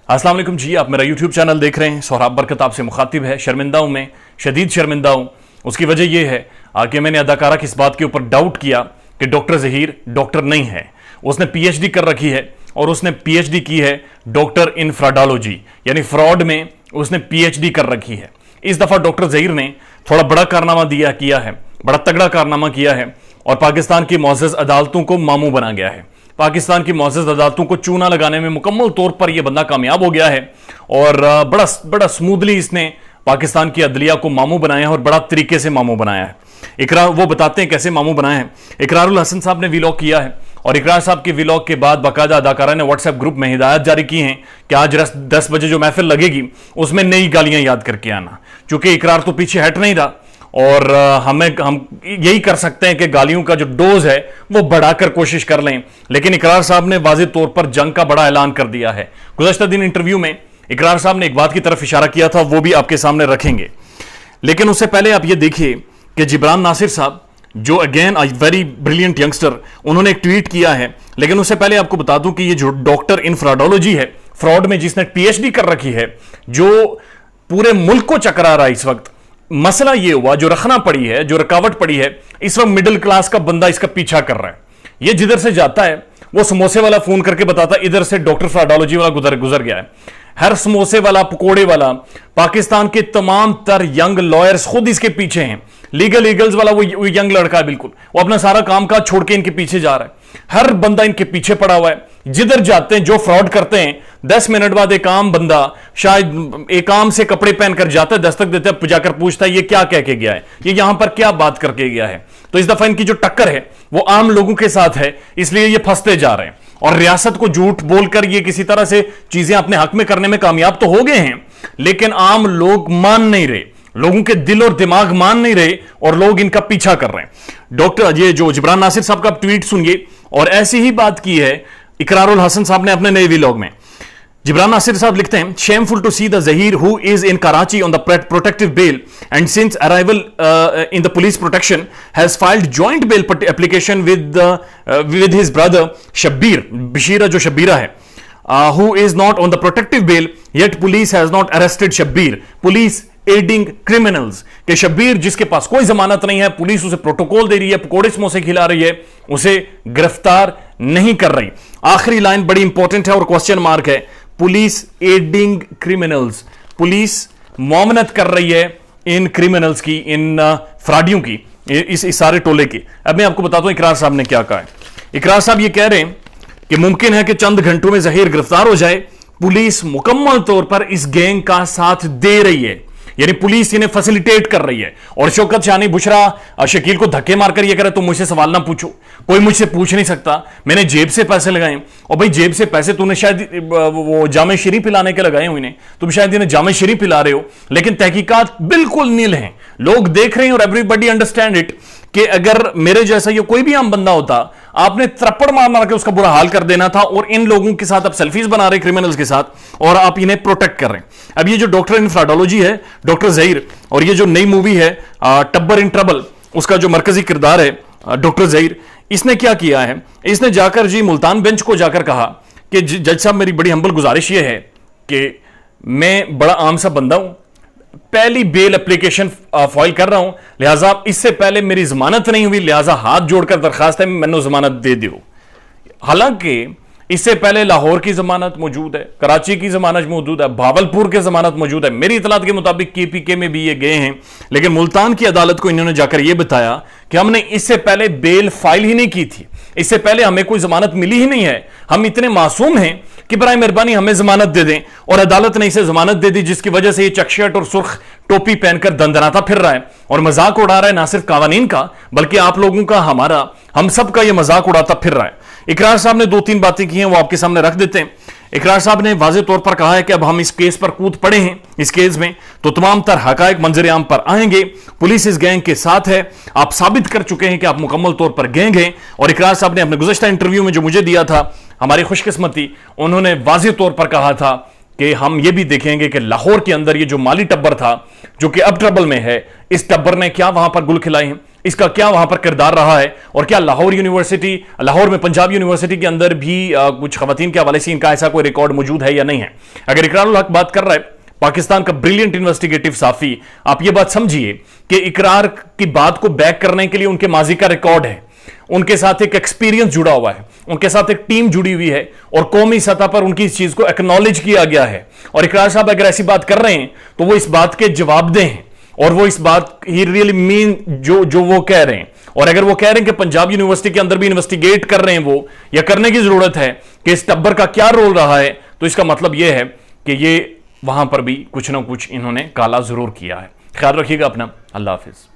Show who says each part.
Speaker 1: अस्सलाम वालेकुम जी, आप मेरा यूट्यूब चैनल देख रहे हैं। सोहराब बरकत आपसे मुखातिब है। शर्मिंदा हूं मैं, शदीद शर्मिंदा हूं। उसकी वजह यह है कि मैंने अदाकारा की इस बात के ऊपर डाउट किया कि डॉक्टर ज़हीर डॉक्टर नहीं है। उसने पीएचडी कर रखी है और उसने पीएचडी की है डॉक्टर इन फ्रॉडोलॉजी, यानी फ्रॉड में उसने पीएचडी कर रखी है। इस दफ़ा डॉक्टर ज़हीर ने थोड़ा बड़ा कारनामा किया है, बड़ा तगड़ा कारनामा किया है और पाकिस्तान की मुअज़्ज़ज़ अदालतों को मामू बना गया है। पाकिस्तान की मुअज़्ज़ज़ अदालतों को चूना लगाने में मुकम्मल तौर पर यह बंदा कामयाब हो गया है और बड़ा स्मूथली इसने पाकिस्तान की अदलिया को मामू बनाया है और बड़ा तरीके से मामू बनाया है। इकरार वो बताते हैं कैसे मामू बनाया है। इकरारुल हसन साहब ने व्लॉग किया है और इकरार साहब के व्लॉग के बाद बाकायदा अदाकारा ने व्हाट्सएप ग्रुप में हिदायत जारी की हैं कि आज 10 बजे जो महफिल लगेगी उसमें नई गालियां याद करके आना। चूंकि इकरार तो पीछे हट नहीं रहा और हम यही कर सकते हैं कि गालियों का जो डोज है वो बढ़ाकर कोशिश कर लें, लेकिन इकरार साहब ने वाज़ेह तौर पर जंग का बड़ा ऐलान कर दिया है। गुज़श्ता दिन इंटरव्यू में इकरार साहब ने एक बात की तरफ इशारा किया था, वो भी आपके सामने रखेंगे। लेकिन उससे पहले आप ये देखिए कि जिब्रान नासिर साहब, जो again a very brilliant youngster, उन्होंने एक ट्वीट किया है। लेकिन उससे पहले आपको बता दूं कि ये जो डॉक्टर इन फ्रॉडोलॉजी है, फ्रॉड में जिसने पीएचडी कर रखी है, जो पूरे मुल्क को चकरा रहा है इस वक्त, मसला ये हुआ जो रखना पड़ी है, जो रुकावट पड़ी है, इस वक्त मिडिल क्लास का बंदा इसका पीछा कर रहा है। ये जिधर से जाता है वो समोसे वाला फोन करके बताता है इधर से डॉक्टर फ्रॉडोलॉजी वाला गुजर गया है। हर समोसे वाला, पकोड़े वाला, पाकिस्तान के तमाम तर यंग लॉयर्स खुद इसके पीछे हैं। लीगल ईगल्स वाला वो यंग लड़का है, बिल्कुल वो अपना सारा काम काज छोड़ के इनके पीछे जा रहा है। हर बंदा इनके पीछे पड़ा हुआ है। जिधर जाते हैं, जो फ्रॉड करते हैं, 10 मिनट बाद एक आम बंदा शायद एक आम से कपड़े पहनकर जाता है, दस्तक देता है, जाकर पूछता है ये क्या कह के गया है, ये यहां पर क्या बात करके गया है। तो इस दफा इनकी जो टक्कर है वो आम लोगों के साथ है, इसलिए ये फंसते जा रहे हैं और रियासत को झूठ बोलकर ये किसी तरह से चीजें अपने हक में करने में कामयाब तो हो गए हैं, लेकिन आम लोग मान नहीं रहे, लोगों के दिल और दिमाग मान नहीं रहे और लोग इनका पीछा कर रहे हैं। डॉक्टर ये जो जिब्रान नासिर साहब का ट्वीट सुनिए, और ऐसी ही बात की है इकरारुल हसन साहब ने अपने नए व्लॉग में। जिब्रान नासिर साहब लिखते हैं, shameful to see the Zaheer who is in Karachi on the protective bail and since arrival in the police protection has filed joint bail application with his brother Shabbir Bashira, जो शब्बीरा है, who is not on the protective bail, yet police has not arrested Shabbir, police aiding criminals। कि शब्बीर जिसके पास कोई जमानत नहीं है, police उसे protocol दे रही है, पकोड़े समोसे खिला रही है, उसे गिरफ्तार नहीं कर रही। आखिरी लाइन बड़ी इंपॉर्टेंट है और क्वेश्चन मार्क है, पुलिस एडिंग क्रिमिनल्स, पुलिस मुआवनत कर रही है इन क्रिमिनल्स की, इन फ्रॉडियों की, इस सारे टोले की। अब मैं आपको बताता हूं इकरार साहब ने क्या कहा है। इकरार साहब ये कह रहे हैं कि मुमकिन है कि चंद घंटों में ज़हीर गिरफ्तार हो जाए। पुलिस मुकम्मल तौर पर इस गैंग का साथ दे रही है, यानी पुलिस इन्हें फैसिलिटेट कर रही है। और शौकत शानी बुशरा शकील को धक्के मारकर यह करे तुम मुझसे सवाल ना पूछो, कोई मुझसे पूछ नहीं सकता, मैंने जेब से पैसे लगाए। और भाई जेब से पैसे तूने शायद वो जामे शरीफ पिलाने के लगाए हुए, तुम शायद इन्हें जामे शरीफ पिला रहे हो, लेकिन तहकीकात बिल्कुल नील हैं, लोग देख रहे हैं और एवरीबडी अंडरस्टैंड इट कि अगर मेरे जैसा ये कोई भी आम बंदा होता, आपने थप्पड़ मार मार के उसका बुरा हाल कर देना था। और इन लोगों के साथ आप सेल्फीज बना रहे क्रिमिनल्स के साथ और आप इन्हें प्रोटेक्ट कर रहे हैं। अब ये जो डॉक्टर इन फ्रॉडोलॉजी है, डॉक्टर ज़हीर, और ये जो नई मूवी है टब्बर इन ट्रबल, उसका जो मरकजी किरदार है डॉक्टर ज़हीर, इसने क्या किया है, इसने जाकर जी मुल्तान बेंच को जाकर कहा कि जज साहब मेरी बड़ी हम्बल गुजारिश ये है कि मैं बड़ा आम सा बंदा हूं, पहली बेल एप्लीकेशन फाइल कर रहा हूं, लिहाजा इससे पहले मेरी जमानत नहीं हुई, लिहाजा हाथ जोड़कर दरखास्त है मैंने जमानत दे दो। हालांकि इससे पहले लाहौर की जमानत मौजूद है, कराची की जमानत मौजूद है, भावलपुर की जमानत मौजूद है, मेरी इतलात के मुताबिक केपीके में भी ये गए हैं, लेकिन मुल्तान की अदालत को इन्होंने जाकर यह बताया कि हमने इससे पहले बेल फाइल ही नहीं की थी, इससे पहले हमें कोई जमानत मिली ही नहीं है, हम इतने मासूम हैं कि बराए मेहरबानी हमें जमानत दे दें। और अदालत ने इसे जमानत दे दी, जिसकी वजह से ये चकशर्ट और सुर्ख टोपी पहनकर दंदनाता फिर रहा है और मजाक उड़ा रहा है, ना सिर्फ कावानीन का बल्कि आप लोगों का, हमारा, हम सब का ये मजाक उड़ाता फिर रहा है। इकरार साहब ने 2-3 बातें की हैं, वो आपके सामने रख देते हैं। इकरार साहब ने वाज़ेह तौर पर कहा है कि अब हम इस केस पर कूद पड़े हैं, इस केस में तो तमाम तर हकायक मंजर आम पर आएंगे, पुलिस इस गैंग के साथ है, आप साबित कर चुके हैं कि आप मुकम्मल तौर पर गैंग हैं। और इकरार साहब ने अपने गुज़श्ता इंटरव्यू में जो मुझे दिया था, हमारी खुशकिस्मती, उन्होंने वाज़ेह तौर पर कहा था कि हम ये भी देखेंगे कि लाहौर के अंदर ये जो माली टब्बर था, जो कि अब ट्रबल में है, इस टब्बर ने क्या वहां पर गुल खिलाए हैं, اس کا کیا وہاں پر کردار رہا ہے، اور کیا لاہور میں پنجاب یونیورسٹی کے اندر بھی کچھ خواتین کے حوالے سے ان کا ایسا کوئی ریکارڈ موجود ہے یا نہیں ہے۔ اگر اقرار الحق بات کر رہا ہے، پاکستان کا بریلینٹ انویسٹیگیٹو صحافی، آپ یہ بات سمجھیے کہ اقرار کی بات کو بیک کرنے کے لیے ان کے ماضی کا ریکارڈ ہے، ان کے ساتھ ایک ایکسپیرینس جڑا ہوا ہے، ان کے ساتھ ایک ٹیم جڑی ہوئی ہے، اور قومی سطح پر ان کی اس چیز کو ایکنالج کیا گیا ہے۔ اور اقرار صاحب اگر ایسی بات کر رہے ہیں تو وہ اس بات کے جواب دیں ہیں، اور وہ اس بات ہی ریئلی مین جو وہ کہہ رہے ہیں۔ اور اگر وہ کہہ رہے ہیں کہ پنجاب یونیورسٹی کے اندر بھی انویسٹیگیٹ کر رہے ہیں وہ، یا کرنے کی ضرورت ہے کہ اس ٹبر کا کیا رول رہا ہے، تو اس کا مطلب یہ ہے کہ یہ وہاں پر بھی کچھ نہ کچھ انہوں نے کالا ضرور کیا ہے۔ خیال رکھیے گا اپنا، اللہ حافظ۔